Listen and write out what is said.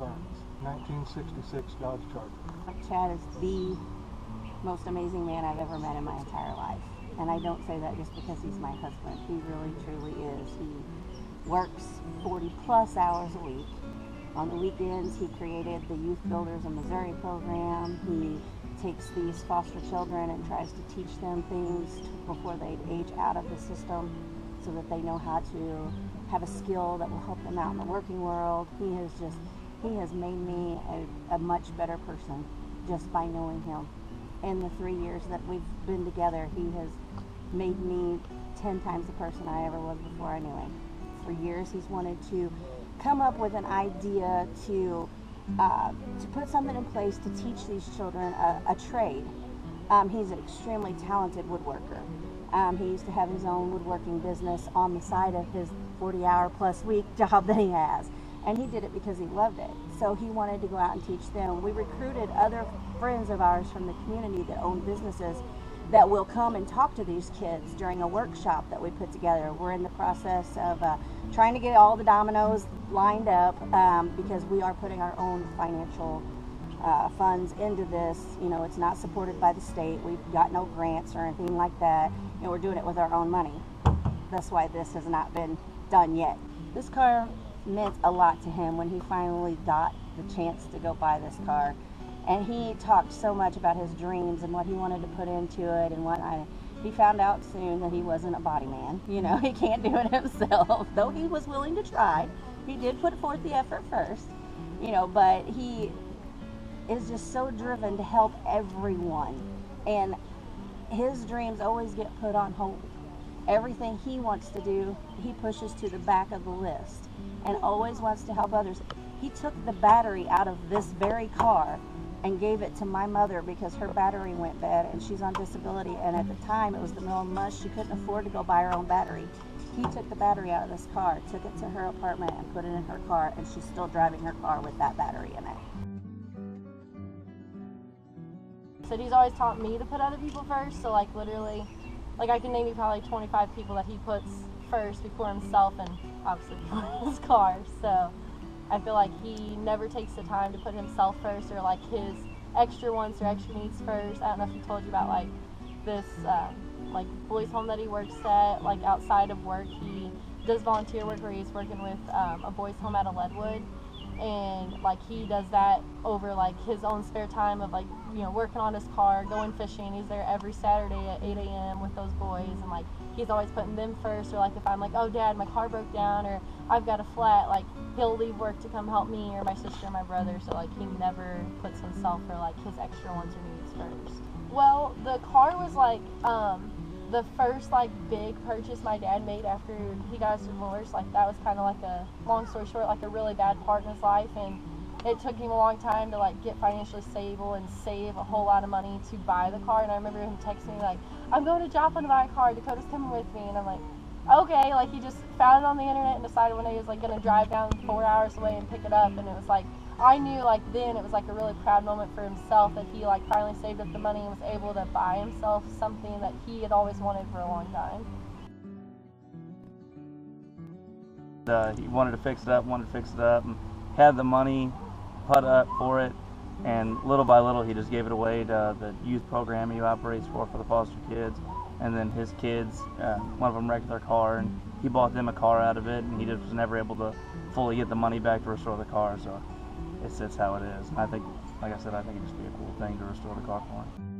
Benz, 1966 Dodge Charger. Chad is the most amazing man I've ever met in my entire life. And I don't say that just because he's my husband. He really, truly is. He works 40 plus hours a week. On the weekends, he created the Youth Builders of Missouri program. He takes these foster children and tries to teach them things before they age out of the system so that they know how to have a skill that will help them out in the working world. He has made me a much better person just by knowing him. In the 3 years that we've been together, he has made me 10 times the person I ever was before I knew him. For years, he's wanted to come up with an idea to put something in place to teach these children a trade. He's an extremely talented woodworker. He used to have his own woodworking business on the side of his 40-hour plus week job that he has. And he did it because he loved it. So he wanted to go out and teach them. We recruited other friends of ours from the community that own businesses that will come and talk to these kids during a workshop that we put together. We're in the process of trying to get all the dominoes lined up because we are putting our own financial funds into this. You know, it's not supported by the state. We've got no grants or anything like that, and we're doing it with our own money. That's why this has not been done yet. This car meant a lot to him when he finally got the chance to go buy this car. And he talked so much about his dreams and what he wanted to put into it and whatnot. He found out soon that he wasn't a body man. You know, he can't do it himself, though he was willing to try. He did put forth the effort first, you know, but he is just so driven to help everyone. And his dreams always get put on hold. Everything he wants to do, he pushes to the back of the list and always wants to help others. He took the battery out of this very car and gave it to my mother because her battery went bad and she's on disability, and at the time it was the middle of the month, she couldn't afford to go buy her own battery. He took the battery out of this car, took it to her apartment and put it in her car, and she's still driving her car with that battery in it. So he's always taught me to put other people first, so like literally, like I can name you probably 25 people that he puts first before himself and obviously before his car. So I feel like he never takes the time to put himself first or like his extra wants or extra needs first. I don't know if he told you about like this like boys home that he works at, like outside of work he does volunteer work where he's working with a boys home out of Leadwood, and like he does that over like his own spare time of like, you know, working on his car, going fishing. He's there every Saturday at 8 a.m. with those boys, and like he's always putting them first. Or like if I'm like, oh dad, my car broke down or I've got a flat, like he'll leave work to come help me or my sister or my brother. So like he never puts himself or like his extra wants or needs first. Well, the car was like the first like big purchase my dad made after he got his divorce. Like that was kind of like a, long story short, like a really bad part in his life, and it took him a long time to like get financially stable and save a whole lot of money to buy the car. And I remember him texting me like, I'm going to Joplin to buy a car, Dakota's coming with me. And I'm like, okay. Like he just found it on the internet and decided one day he was like going to drive down 4 hours away and pick it up. And it was like, I knew like then it was like a really proud moment for himself that he like finally saved up the money and was able to buy himself something that he had always wanted for a long time. He wanted to fix it up, and had the money put up for it, and little by little he just gave it away to the youth program he operates for the foster kids. And then his kids, one of them wrecked their car, and he bought them a car out of it, and he just was never able to fully get the money back to restore the car. So it's how it is. And I think, like I said, I think it'd just be a cool thing to restore the car for him.